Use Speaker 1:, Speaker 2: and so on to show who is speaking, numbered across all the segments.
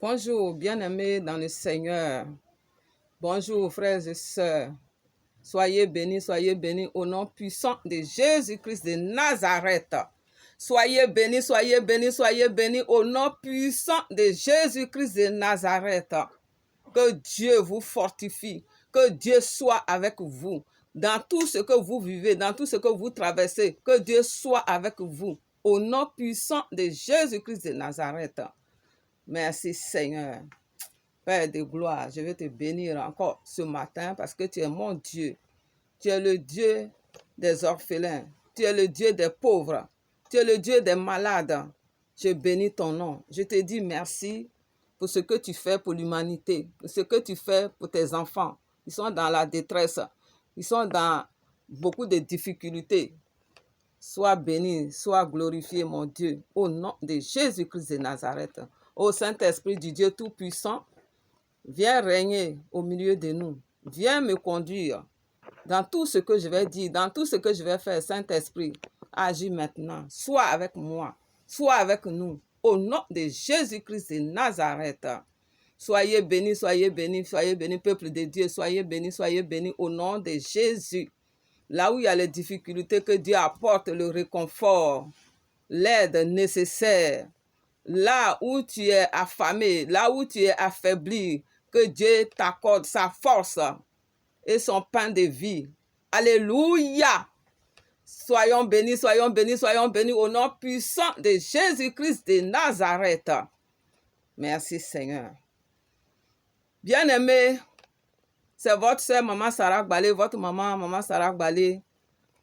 Speaker 1: Bonjour, bien-aimés dans le Seigneur. Bonjour, frères et sœurs. Soyez bénis au nom puissant de Jésus-Christ de Nazareth. Soyez bénis au nom puissant de Jésus-Christ de Nazareth. Que Dieu vous fortifie, que Dieu soit avec vous. Dans tout ce que vous vivez, dans tout ce que vous traversez, que Dieu soit avec vous. Au nom puissant de Jésus-Christ de Nazareth. Merci Seigneur. Père de gloire, je vais te bénir encore ce matin parce que tu es mon Dieu. Tu es le Dieu des orphelins. Tu es le Dieu des pauvres. Tu es le Dieu des malades. Je bénis ton nom. Je te dis merci pour ce que tu fais pour l'humanité, pour ce que tu fais pour tes enfants. Ils sont dans la détresse. Ils sont dans beaucoup de difficultés. Sois béni, sois glorifié, mon Dieu, au nom de Jésus-Christ de Nazareth. Ô Saint-Esprit du Dieu Tout-Puissant, viens régner au milieu de nous. Viens me conduire dans tout ce que je vais dire, dans tout ce que je vais faire. Saint-Esprit, agis maintenant. Sois avec moi, sois avec nous. Au nom de Jésus-Christ de Nazareth. Soyez bénis, peuple de Dieu. Soyez bénis au nom de Jésus. Là où il y a les difficultés, que Dieu apporte le réconfort, l'aide nécessaire. Là où tu es affamé, là où tu es affaibli, que Dieu t'accorde sa force et son pain de vie. Alléluia! Soyons bénis au nom puissant de Jésus-Christ de Nazareth. Merci Seigneur. Bien-aimés, c'est votre sœur Maman Sarah Gbalé, votre maman Sarah Gbalé.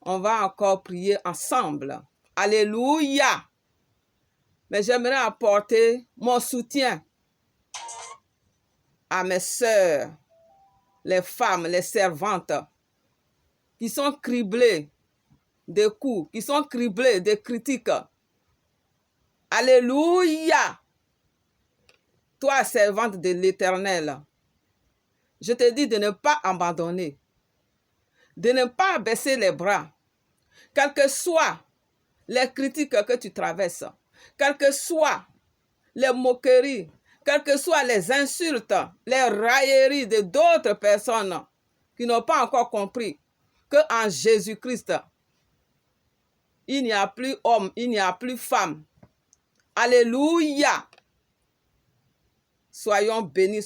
Speaker 1: On va encore prier ensemble. Alléluia! Mais j'aimerais apporter mon soutien à mes sœurs, les femmes, les servantes, qui sont criblées de coups, qui sont criblées de critiques. Alléluia! Toi, servante de l'Éternel, je te dis de ne pas abandonner, de ne pas baisser les bras, quelles que soient les critiques que tu traverses, quelles que soient les moqueries, quelles que soient les insultes, les railleries de d'autres personnes qui n'ont pas encore compris qu'en Jésus-Christ, il n'y a plus homme, il n'y a plus femme. Alléluia! Soyons bénis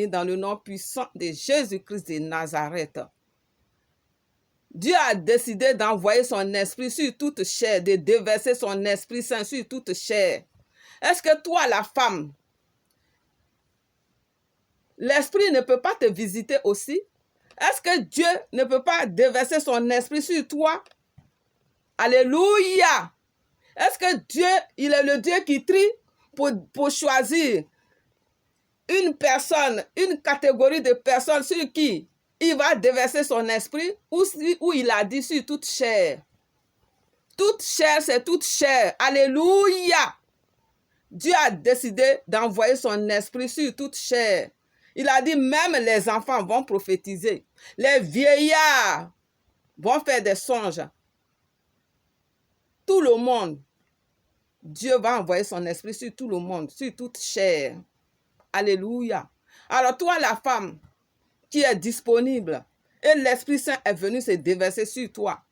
Speaker 1: dans le nom puissant de Jésus-Christ de Nazareth. Dieu a décidé d'envoyer son esprit sur toute chair, de déverser son esprit saint sur toute chair. Est-ce que toi, la femme, l'esprit ne peut pas te visiter aussi? Est-ce que Dieu ne peut pas déverser son esprit sur toi? Alléluia! Est-ce que Dieu, il est le Dieu qui trie pour choisir une personne, une catégorie de personnes sur qui il va déverser son esprit, ou il a dit sur toute chair? Toute chair, c'est toute chair. Alléluia! Dieu a décidé d'envoyer son esprit sur toute chair. Il a dit même les enfants vont prophétiser. Les vieillards vont faire des songes. Tout le monde. Dieu va envoyer son esprit sur tout le monde, sur toute chair. Alléluia. Alors toi, la femme qui est disponible, et l'Esprit Saint est venu se déverser sur toi.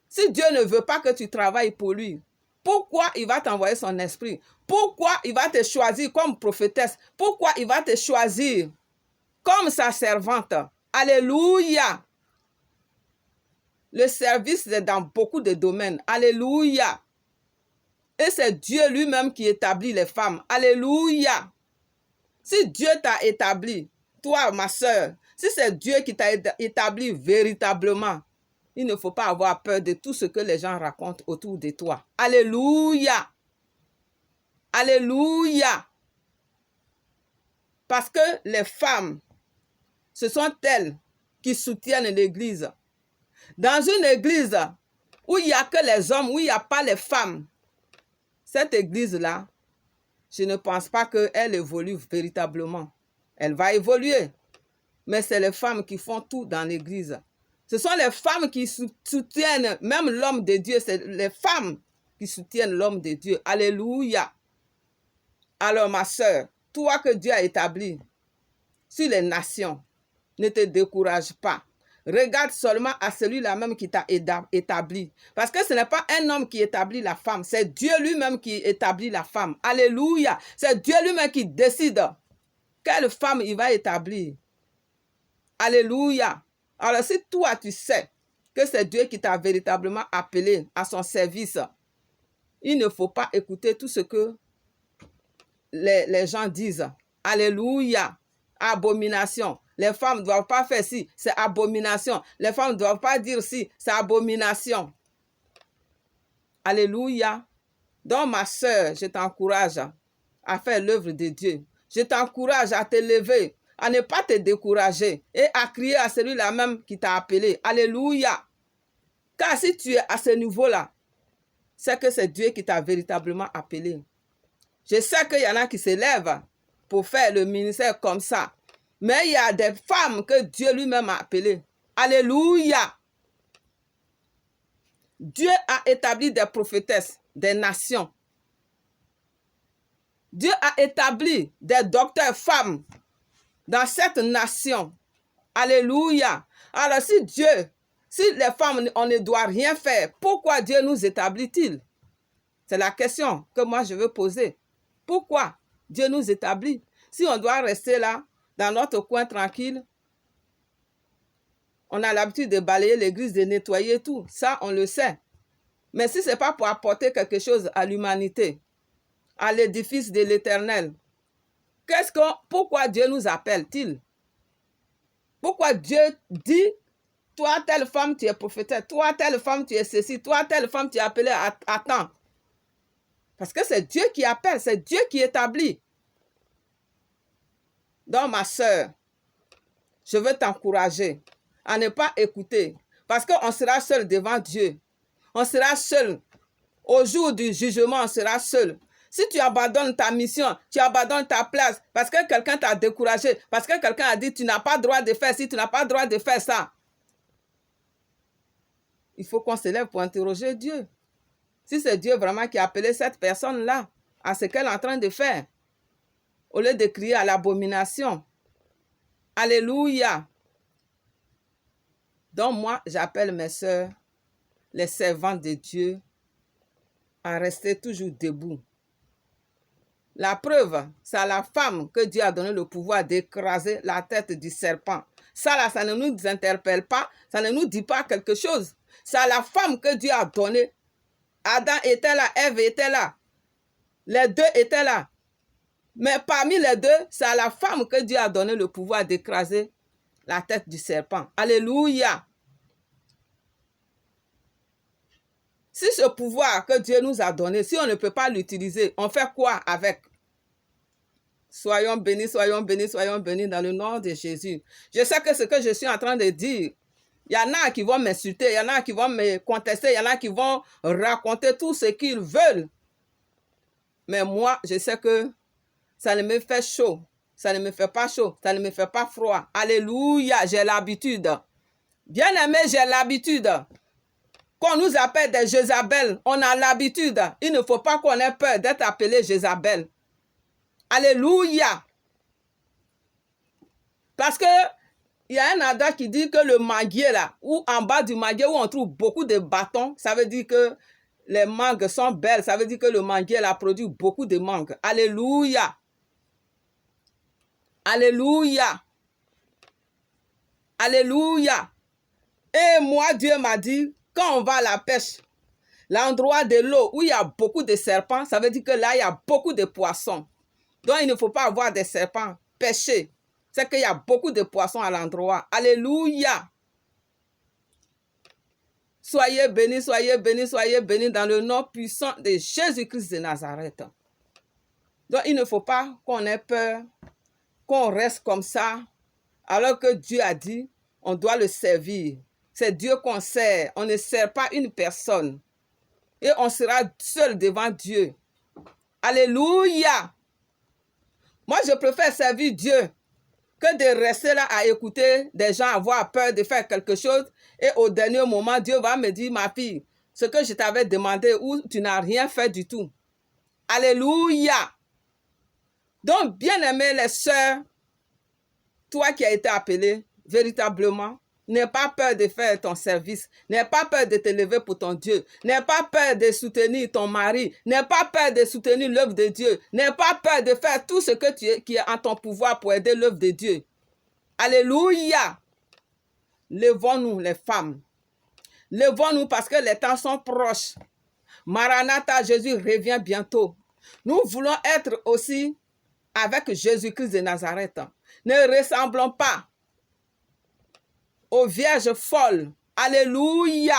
Speaker 1: Si Dieu ne veut pas que tu travailles pour lui, pourquoi il va t'envoyer son esprit? Pourquoi il va te choisir comme prophétesse? Pourquoi il va te choisir comme sa servante? Alléluia! Le service est dans beaucoup de domaines. Alléluia! Et c'est Dieu lui-même qui établit les femmes. Alléluia! Si Dieu t'a établi, toi, ma soeur, si c'est Dieu qui t'a établi véritablement, il ne faut pas avoir peur de tout ce que les gens racontent autour de toi. Alléluia! Alléluia! Parce que les femmes, ce sont elles qui soutiennent l'Église. Dans une église où il n'y a que les hommes, où il n'y a pas les femmes, cette église-là, je ne pense pas qu'elle évolue véritablement. Elle va évoluer. Mais c'est les femmes qui font tout dans l'église. Ce sont les femmes qui soutiennent même l'homme de Dieu. C'est les femmes qui soutiennent l'homme de Dieu. Alléluia. Alors, ma soeur, toi que Dieu a établi sur les nations, ne te décourage pas. Regarde seulement à celui-là même qui t'a établi. Parce que ce n'est pas un homme qui établit la femme, c'est Dieu lui-même qui établit la femme. Alléluia. C'est Dieu lui-même qui décide quelle femme il va établir. Alléluia. Alors si toi tu sais que c'est Dieu qui t'a véritablement appelé à son service, il ne faut pas écouter tout ce que les gens disent. Alléluia. Abomination. Les femmes ne doivent pas faire ci, c'est abomination. Les femmes ne doivent pas dire ci, c'est abomination. Alléluia. Donc, ma soeur, je t'encourage à faire l'œuvre de Dieu. Je t'encourage à te lever, à ne pas te décourager et à crier à celui-là même qui t'a appelé. Alléluia. Car si tu es à ce niveau-là, c'est que c'est Dieu qui t'a véritablement appelé. Je sais qu'il y en a qui se lèvent pour faire le ministère comme ça. Mais il y a des femmes que Dieu lui-même a appelées. Alléluia. Dieu a établi des prophétesses des nations. Dieu a établi des docteurs femmes dans cette nation. Alléluia. Alors si les femmes, on ne doit rien faire, pourquoi Dieu nous établit-il? C'est la question que moi je veux poser. Pourquoi Dieu nous établit? Si on doit rester là, dans notre coin tranquille, on a l'habitude de balayer l'église, de nettoyer tout. Ça, on le sait. Mais si ce n'est pas pour apporter quelque chose à l'humanité, à l'édifice de l'Éternel, pourquoi Dieu nous appelle-t-il? Pourquoi Dieu dit, toi, telle femme, tu es prophétesse, toi, telle femme, tu es ceci, toi, telle femme, tu es appelée à temps? Parce que c'est Dieu qui appelle, c'est Dieu qui établit. Donc, ma soeur, je veux t'encourager à ne pas écouter. Parce qu'on sera seul devant Dieu. On sera seul. Au jour du jugement, on sera seul. Si tu abandonnes ta mission, tu abandonnes ta place, parce que quelqu'un t'a découragé, parce que quelqu'un a dit tu n'as pas le droit de faire ci, tu n'as pas le droit de faire ça. Il faut qu'on se lève pour interroger Dieu. Si c'est Dieu vraiment qui a appelé cette personne-là à ce qu'elle est en train de faire, au lieu de crier à l'abomination. Alléluia. Donc moi, j'appelle mes sœurs, les servantes de Dieu, à rester toujours debout. La preuve, c'est à la femme que Dieu a donné le pouvoir d'écraser la tête du serpent. Ça là, ça ne nous interpelle pas, ça ne nous dit pas quelque chose. C'est à la femme que Dieu a donné. Adam était là, Ève était là. Les deux étaient là. Mais parmi les deux, c'est à la femme que Dieu a donné le pouvoir d'écraser la tête du serpent. Alléluia. Si ce pouvoir que Dieu nous a donné, si on ne peut pas l'utiliser, on fait quoi avec? Soyons bénis, soyons bénis, soyons bénis dans le nom de Jésus. Je sais que ce que je suis en train de dire, il y en a qui vont m'insulter, il y en a qui vont me contester, il y en a qui vont raconter tout ce qu'ils veulent. Mais moi, je sais que ça ne me fait chaud, ça ne me fait pas chaud, ça ne me fait pas froid. Alléluia, j'ai l'habitude. Bien-aimé, j'ai l'habitude. Qu'on nous appelle des Jézabel, on a l'habitude. Il ne faut pas qu'on ait peur d'être appelé Jézabel. Alléluia. Parce que il y a un adage qui dit que le manguier là, ou en bas du manguier où on trouve beaucoup de bâtons, ça veut dire que les mangues sont belles. Ça veut dire que le manguier là produit beaucoup de mangues. Alléluia. Alléluia. Alléluia. Et moi, Dieu m'a dit, quand on va à la pêche, l'endroit de l'eau où il y a beaucoup de serpents, ça veut dire que là, il y a beaucoup de poissons. Donc, il ne faut pas avoir des serpents pêchés. C'est qu'il y a beaucoup de poissons à l'endroit. Alléluia. Soyez bénis, soyez bénis, soyez bénis dans le nom puissant de Jésus-Christ de Nazareth. Donc, il ne faut pas qu'on ait peur, qu'on reste comme ça, alors que Dieu a dit, on doit le servir. C'est Dieu qu'on sert. On ne sert pas une personne. Et on sera seul devant Dieu. Alléluia. Moi, je préfère servir Dieu que de rester là à écouter des gens avoir peur de faire quelque chose. Et au dernier moment, Dieu va me dire, ma fille, ce que je t'avais demandé, ou tu n'as rien fait du tout. Alléluia. Donc, bien-aimés les sœurs, toi qui as été appelé véritablement, n'aie pas peur de faire ton service, n'aie pas peur de te lever pour ton Dieu, n'aie pas peur de soutenir ton mari, n'aie pas peur de soutenir l'œuvre de Dieu, n'aie pas peur de faire tout ce qui est en ton pouvoir pour aider l'œuvre de Dieu. Alléluia! Levons-nous les femmes, levons-nous parce que les temps sont proches. Maranatha, Jésus revient bientôt. Nous voulons être aussi avec Jésus-Christ de Nazareth. Ne ressemblons pas aux vierges folles. Alléluia.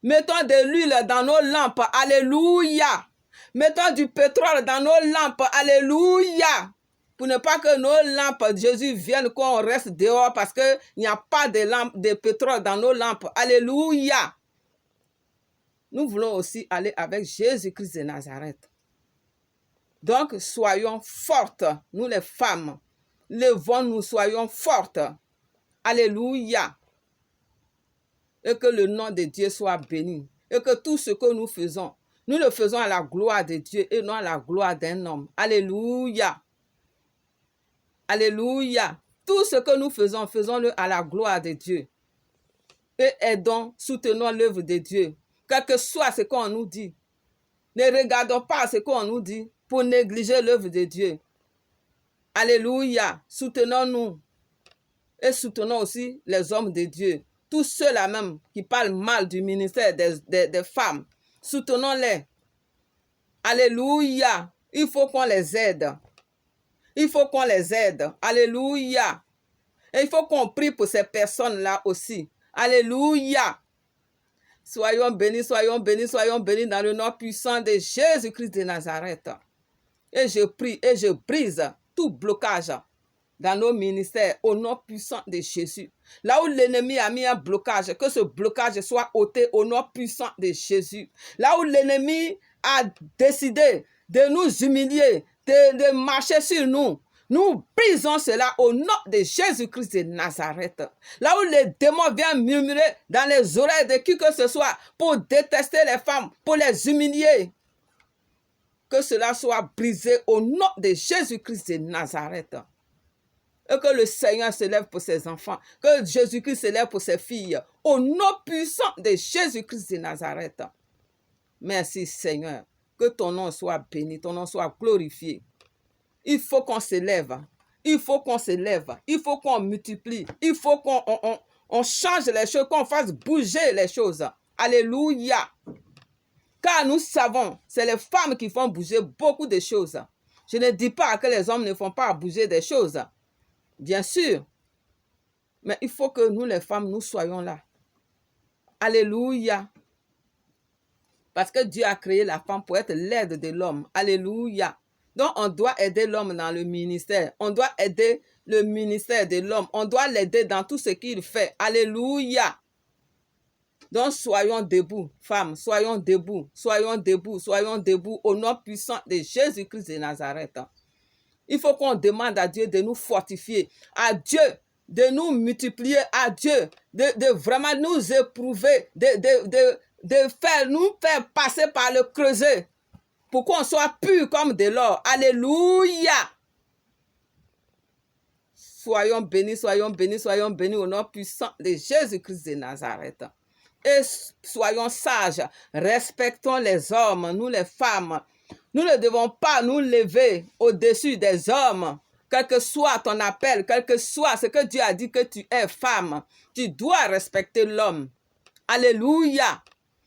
Speaker 1: Mettons de l'huile dans nos lampes. Alléluia. Mettons du pétrole dans nos lampes. Alléluia. Pour ne pas que nos lampes, Jésus vienne, qu'on reste dehors parce qu'il n'y a pas de pétrole dans nos lampes. Alléluia. Nous voulons aussi aller avec Jésus-Christ de Nazareth. Donc, soyons fortes, nous les femmes. Levons-nous, soyons fortes. Alléluia. Et que le nom de Dieu soit béni. Et que tout ce que nous faisons, nous le faisons à la gloire de Dieu et non à la gloire d'un homme. Alléluia. Alléluia. Tout ce que nous faisons, faisons-le à la gloire de Dieu. Et aidons, soutenons l'œuvre de Dieu. Quel que soit ce qu'on nous dit. Ne regardons pas ce qu'on nous dit pour négliger l'œuvre de Dieu. Alléluia. Soutenons-nous. Et soutenons aussi les hommes de Dieu. Tous ceux-là même qui parlent mal du ministère des femmes. Soutenons-les. Alléluia. Il faut qu'on les aide. Il faut qu'on les aide. Alléluia. Et il faut qu'on prie pour ces personnes-là aussi. Alléluia. Soyons bénis, soyons bénis, soyons bénis dans le nom puissant de Jésus-Christ de Nazareth. Et je prie et je brise tout blocage dans nos ministères au nom puissant de Jésus. Là où l'ennemi a mis un blocage, que ce blocage soit ôté au nom puissant de Jésus. Là où l'ennemi a décidé de nous humilier, de marcher sur nous, nous brisons cela au nom de Jésus-Christ de Nazareth. Là où les démons viennent murmurer dans les oreilles de qui que ce soit pour détester les femmes, pour les humilier, que cela soit brisé au nom de Jésus-Christ de Nazareth. Et que le Seigneur se lève pour ses enfants, que Jésus-Christ se lève pour ses filles, au nom puissant de Jésus-Christ de Nazareth. Merci Seigneur, que ton nom soit béni, ton nom soit glorifié. Il faut qu'on se lève, il faut qu'on se lève, il faut qu'on multiplie, il faut qu'on change les choses, qu'on fasse bouger les choses. Alléluia. Car nous savons, c'est les femmes qui font bouger beaucoup de choses. Je ne dis pas que les hommes ne font pas bouger des choses. Bien sûr. Mais il faut que nous, les femmes, nous soyons là. Alléluia. Parce que Dieu a créé la femme pour être l'aide de l'homme. Alléluia. Donc, on doit aider l'homme dans le ministère. On doit aider le ministère de l'homme. On doit l'aider dans tout ce qu'il fait. Alléluia. Donc, soyons debout, femmes. Soyons debout. Soyons debout. Soyons debout au nom puissant de Jésus-Christ de Nazareth. Il faut qu'on demande à Dieu de nous fortifier. À Dieu de nous multiplier. À Dieu de vraiment nous éprouver. Nous faire passer par le creuset. Pour qu'on soit pur comme de l'or. Alléluia. Soyons bénis, soyons bénis, soyons bénis au nom puissant de Jésus-Christ de Nazareth. Et soyons sages. Respectons les hommes, nous les femmes. Nous ne devons pas nous lever au-dessus des hommes. Quel que soit ton appel, quel que soit ce que Dieu a dit que tu es femme, tu dois respecter l'homme. Alléluia.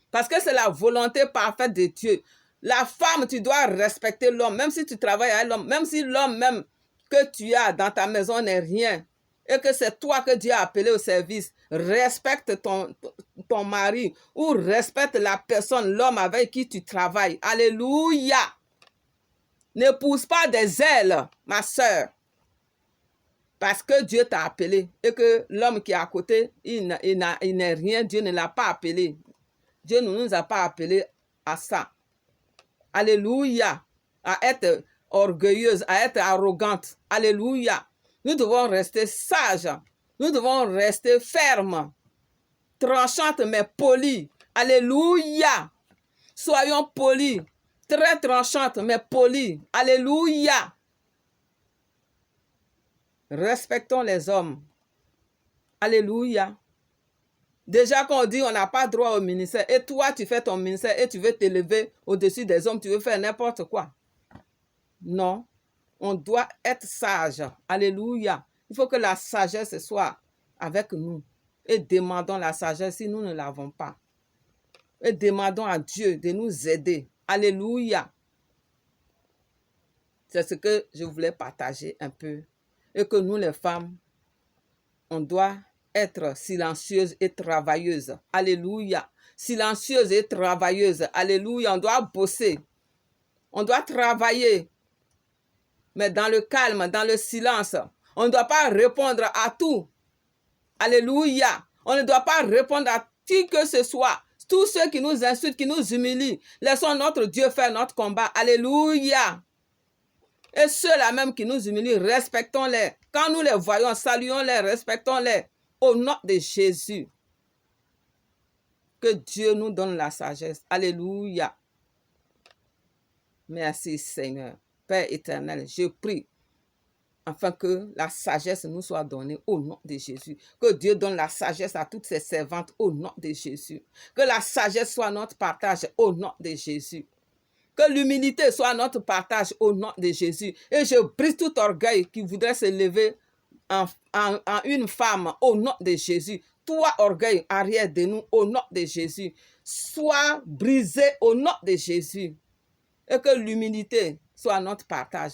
Speaker 1: Parce que c'est la volonté parfaite de Dieu. La femme, tu dois respecter l'homme, même si tu travailles avec l'homme, même si l'homme même que tu as dans ta maison n'est rien, et que c'est toi que Dieu a appelé au service. Respecte ton mari ou respecte la personne, l'homme avec qui tu travailles. Alléluia. Ne pousse pas des ailes, ma soeur, parce que Dieu t'a appelé et que l'homme qui est à côté, il n'est rien, Dieu ne l'a pas appelé. Dieu ne nous a pas appelé à ça. Alléluia. À être orgueilleuse, à être arrogante. Alléluia. Nous devons rester sages. Nous devons rester fermes. Tranchantes mais polies. Alléluia. Soyons polis. Très tranchantes mais polies. Alléluia. Respectons les hommes. Alléluia. Déjà quand on dit on n'a pas droit au ministère, et toi tu fais ton ministère et tu veux t'élever au-dessus des hommes, tu veux faire n'importe quoi. Non, on doit être sage. Alléluia. Il faut que la sagesse soit avec nous. Et demandons la sagesse si nous ne l'avons pas. Et demandons à Dieu de nous aider. Alléluia. C'est ce que je voulais partager un peu. Et que nous les femmes, on doit être silencieuses et travailleuses. Alléluia. Silencieuses et travailleuses. Alléluia. On doit bosser. On doit travailler. Mais dans le calme, dans le silence. On ne doit pas répondre à tout. Alléluia. On ne doit pas répondre à qui que ce soit. Tous ceux qui nous insultent, qui nous humilient. Laissons notre Dieu faire notre combat. Alléluia. Et ceux-là même qui nous humilient, respectons-les. Quand nous les voyons, saluons-les, respectons-les. Au nom de Jésus. Que Dieu nous donne la sagesse. Alléluia. Merci Seigneur. Père éternel, je prie afin que la sagesse nous soit donnée au nom de Jésus. Que Dieu donne la sagesse à toutes ses servantes au nom de Jésus. Que la sagesse soit notre partage au nom de Jésus. Que l'humilité soit notre partage au nom de Jésus. Et je brise tout orgueil qui voudrait se lever en une femme au nom de Jésus. Toi, orgueil, arrière de nous au nom de Jésus. Sois brisé au nom de Jésus. Et que l'humilité soit notre partage.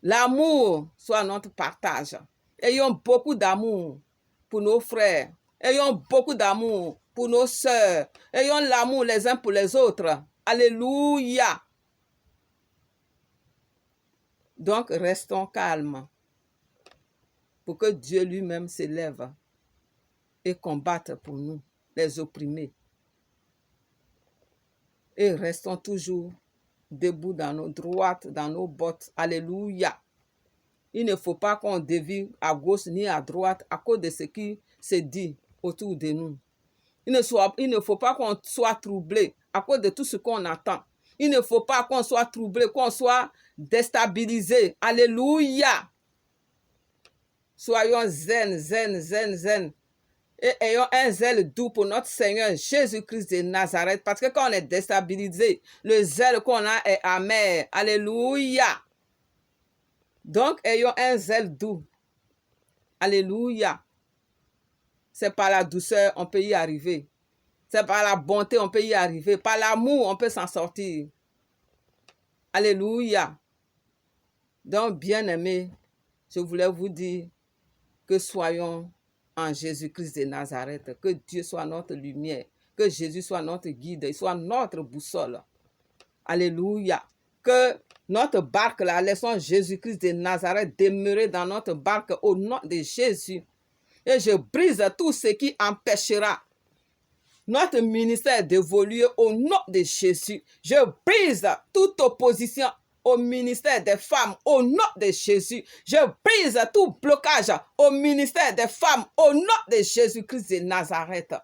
Speaker 1: L'amour soit notre partage. Ayons beaucoup d'amour pour nos frères. Ayons beaucoup d'amour pour nos sœurs. Ayons l'amour les uns pour les autres. Alléluia. Donc, restons calmes pour que Dieu lui-même s'élève et combatte pour nous, les opprimés. Et restons toujours debout dans nos droites, dans nos bottes. Alléluia. Il ne faut pas qu'on dévie à gauche ni à droite à cause de ce qui se dit autour de nous. Il ne faut pas qu'on soit troublé à cause de tout ce qu'on attend. Il ne faut pas qu'on soit troublé, qu'on soit déstabilisé. Alléluia. Soyons zen. Et ayons un zèle doux pour notre Seigneur Jésus-Christ de Nazareth. Parce que quand on est déstabilisé, le zèle qu'on a est amer. Alléluia. Donc, ayons un zèle doux. Alléluia. C'est par la douceur on peut y arriver. C'est par la bonté on peut y arriver. Par l'amour on peut s'en sortir. Alléluia. Donc, bien-aimés, je voulais vous dire que soyons en Jésus-Christ de Nazareth. Que Dieu soit notre lumière. Que Jésus soit notre guide. Il soit notre boussole. Alléluia. Que notre barque, là, laissons Jésus-Christ de Nazareth demeurer dans notre barque au nom de Jésus. Et je brise tout ce qui empêchera notre ministère d'évoluer au nom de Jésus. Je brise toute opposition au ministère des femmes au nom de Jésus. Je brise tout blocage au ministère des femmes au nom de Jésus-Christ de Nazareth.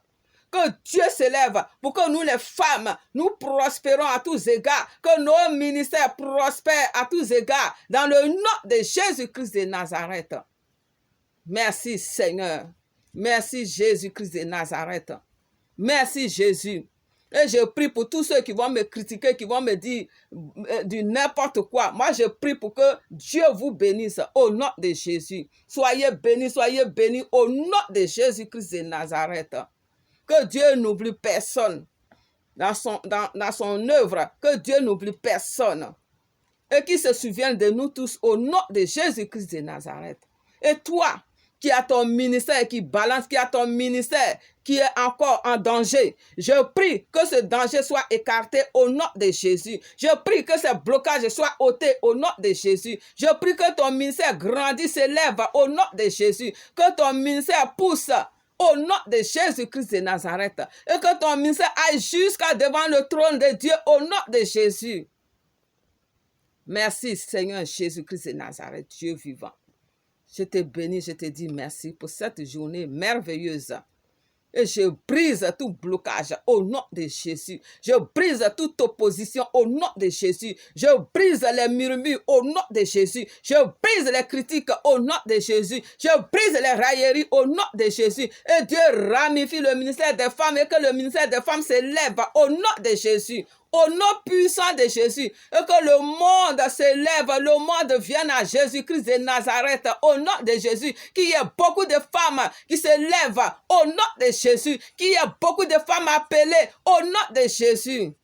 Speaker 1: Que Dieu s'élève pour que nous les femmes, nous prospérons à tous égards. Que nos ministères prospèrent à tous égards dans le nom de Jésus-Christ de Nazareth. Merci Seigneur. Merci Jésus-Christ de Nazareth. Merci Jésus. Et je prie pour tous ceux qui vont me critiquer, qui vont me dire du n'importe quoi. Moi, je prie pour que Dieu vous bénisse au nom de Jésus. Soyez bénis au nom de Jésus-Christ de Nazareth. Que Dieu n'oublie personne dans son œuvre. Que Dieu n'oublie personne. Et qu'il se souvienne de nous tous au nom de Jésus-Christ de Nazareth. Et toi, qui a ton ministère, qui balance, qui a ton ministère, qui est encore en danger. Je prie que ce danger soit écarté au nom de Jésus. Je prie que ce blocage soit ôté au nom de Jésus. Je prie que ton ministère grandisse, s'élève au nom de Jésus. Que ton ministère pousse au nom de Jésus-Christ de Nazareth. Et que ton ministère aille jusqu'à devant le trône de Dieu au nom de Jésus. Merci Seigneur Jésus-Christ de Nazareth, Dieu vivant. Je te bénis, je te dis merci pour cette journée merveilleuse Et je brise tout blocage au nom de Jésus. Je brise toute opposition au nom de Jésus. Je brise les murmures au nom de Jésus. Je brise les critiques au nom de Jésus. Je brise les railleries au nom de Jésus. Et Dieu ramifie le ministère des femmes et que le ministère des femmes s'élève au nom de Jésus. Au nom puissant de Jésus, et que le monde s'élève, le monde vienne à Jésus-Christ de Nazareth, au nom de Jésus, qu'il y ait beaucoup de femmes qui s'élèvent, au nom de Jésus, qu'il y ait beaucoup de femmes appelées, au nom de Jésus.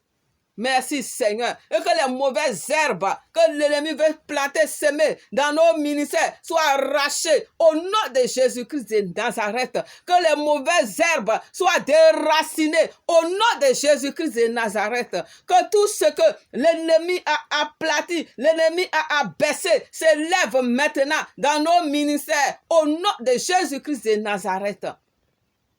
Speaker 1: Merci Seigneur. Et que les mauvaises herbes que l'ennemi veut planter, semer dans nos ministères soient arrachées au nom de Jésus-Christ de Nazareth. Que les mauvaises herbes soient déracinées au nom de Jésus-Christ de Nazareth. Que tout ce que l'ennemi a aplati, l'ennemi a abaissé, s'élève maintenant dans nos ministères au nom de Jésus-Christ de Nazareth.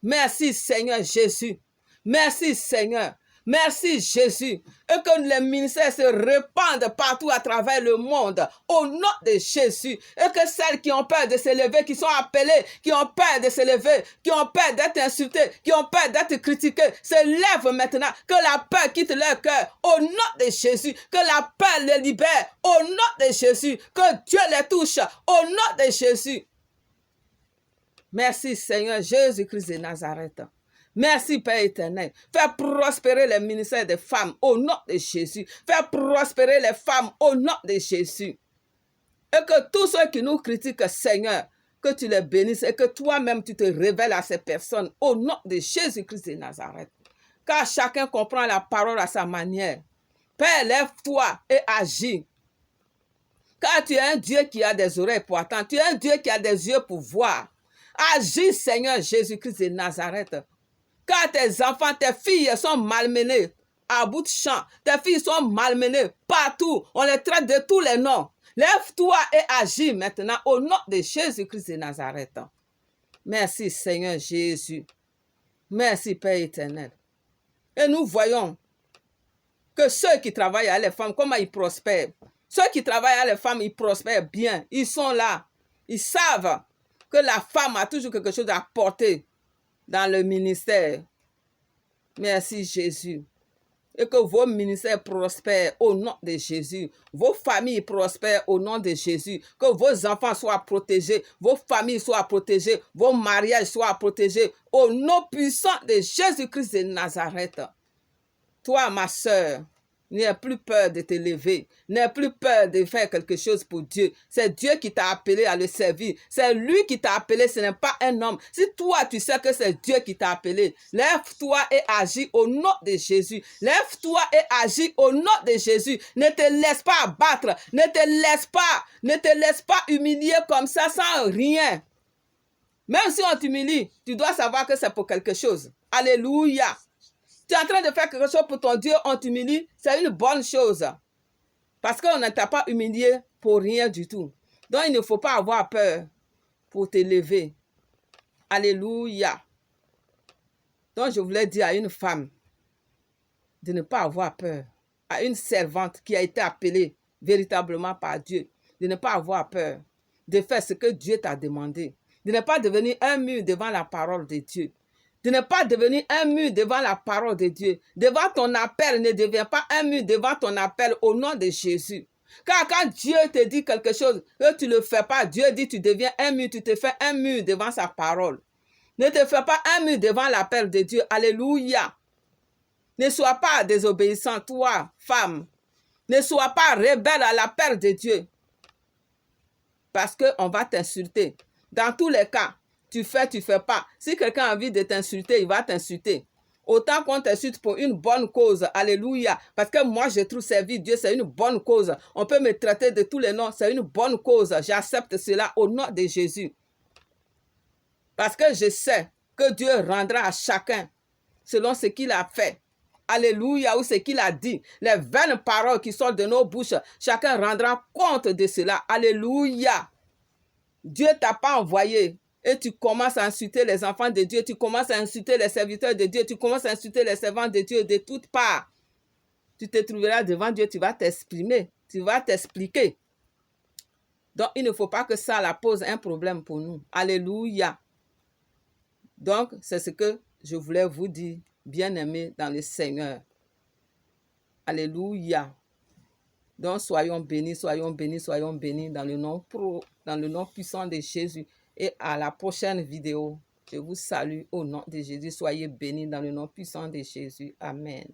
Speaker 1: Merci Seigneur Jésus. Merci Seigneur. Merci Jésus. Et que les ministères se répandent partout à travers le monde au nom de Jésus. Et que celles qui ont peur de s'élever, qui sont appelées, qui ont peur de s'élever, qui ont peur d'être insultées, qui ont peur d'être critiquées, se lèvent maintenant. Que la peur quitte leur cœur au nom de Jésus. Que la peur les libère au nom de Jésus. Que Dieu les touche au nom de Jésus. Merci Seigneur Jésus-Christ de Nazareth. Merci Père éternel. Fais prospérer les ministères des femmes au nom de Jésus. Fais prospérer les femmes au nom de Jésus. Et que tous ceux qui nous critiquent, Seigneur, que tu les bénisses et que toi-même tu te révèles à ces personnes au nom de Jésus-Christ de Nazareth. Car chacun comprend la parole à sa manière. Père, lève-toi et agis. Car tu es un Dieu qui a des oreilles pour entendre. Tu es un Dieu qui a des yeux pour voir. Agis, Seigneur Jésus-Christ de Nazareth. Car tes enfants, tes filles sont malmenées à bout de champ. Tes filles sont malmenées partout. On les traite de tous les noms. Lève-toi et agis maintenant au nom de Jésus-Christ de Nazareth. Merci Seigneur Jésus. Merci Père éternel. Et nous voyons que ceux qui travaillent à les femmes, comment ils prospèrent. Ceux qui travaillent à les femmes, ils prospèrent bien. Ils sont là. Ils savent que la femme a toujours quelque chose à apporter dans le ministère. Merci Jésus. Et que vos ministères prospèrent au nom de Jésus. Vos familles prospèrent au nom de Jésus. Que vos enfants soient protégés. Vos familles soient protégées. Vos mariages soient protégés. Au nom puissant de Jésus-Christ de Nazareth. Toi, ma sœur, n'aie plus peur de te lever. N'aie plus peur de faire quelque chose pour Dieu. C'est Dieu qui t'a appelé à le servir. C'est lui qui t'a appelé, ce n'est pas un homme. Si toi, tu sais que c'est Dieu qui t'a appelé, lève-toi et agis au nom de Jésus. Lève-toi et agis au nom de Jésus. Ne te laisse pas abattre. Ne te laisse pas humilier comme ça sans rien. Même si on t'humilie, tu dois savoir que c'est pour quelque chose. Alléluia. Tu es en train de faire quelque chose pour ton Dieu, on t'humilie, c'est une bonne chose. Parce qu'on ne t'a pas humilié pour rien du tout. Donc, il ne faut pas avoir peur pour t'élever. Alléluia. Donc, je voulais dire à une femme de ne pas avoir peur. À une servante qui a été appelée véritablement par Dieu, de ne pas avoir peur de faire ce que Dieu t'a demandé. De ne pas devenir un mur devant la parole de Dieu. De ne pas devenir un mur devant la parole de Dieu. Devant ton appel, ne deviens pas un mur devant ton appel au nom de Jésus. Car quand Dieu te dit quelque chose, que tu ne le fais pas, Dieu dit tu deviens un mur, tu te fais un mur devant sa parole. Ne te fais pas un mur devant l'appel de Dieu. Alléluia. Ne sois pas désobéissant, toi, femme. Ne sois pas rebelle à l'appel de Dieu. Parce qu'on va t'insulter. Dans tous les cas, tu fais pas. Si quelqu'un a envie de t'insulter, il va t'insulter. Autant qu'on t'insulte pour une bonne cause. Alléluia. Parce que moi, je trouve servir Dieu, c'est une bonne cause. On peut me traiter de tous les noms, c'est une bonne cause. J'accepte cela au nom de Jésus. Parce que je sais que Dieu rendra à chacun selon ce qu'il a fait. Alléluia, ou ce qu'il a dit. Les vaines paroles qui sortent de nos bouches, chacun rendra compte de cela. Alléluia. Dieu ne t'a pas envoyé. Et tu commences à insulter les enfants de Dieu, tu commences à insulter les serviteurs de Dieu, tu commences à insulter les servants de Dieu de toutes parts. Tu te trouveras devant Dieu, tu vas t'exprimer, tu vas t'expliquer. Donc, il ne faut pas que ça la pose un problème pour nous. Alléluia. Donc, c'est ce que je voulais vous dire, bien-aimés dans le Seigneur. Alléluia. Donc, soyons bénis, soyons bénis, soyons bénis dans le nom puissant de Jésus. Et à la prochaine vidéo, je vous salue au nom de Jésus. Soyez bénis dans le nom puissant de Jésus. Amen.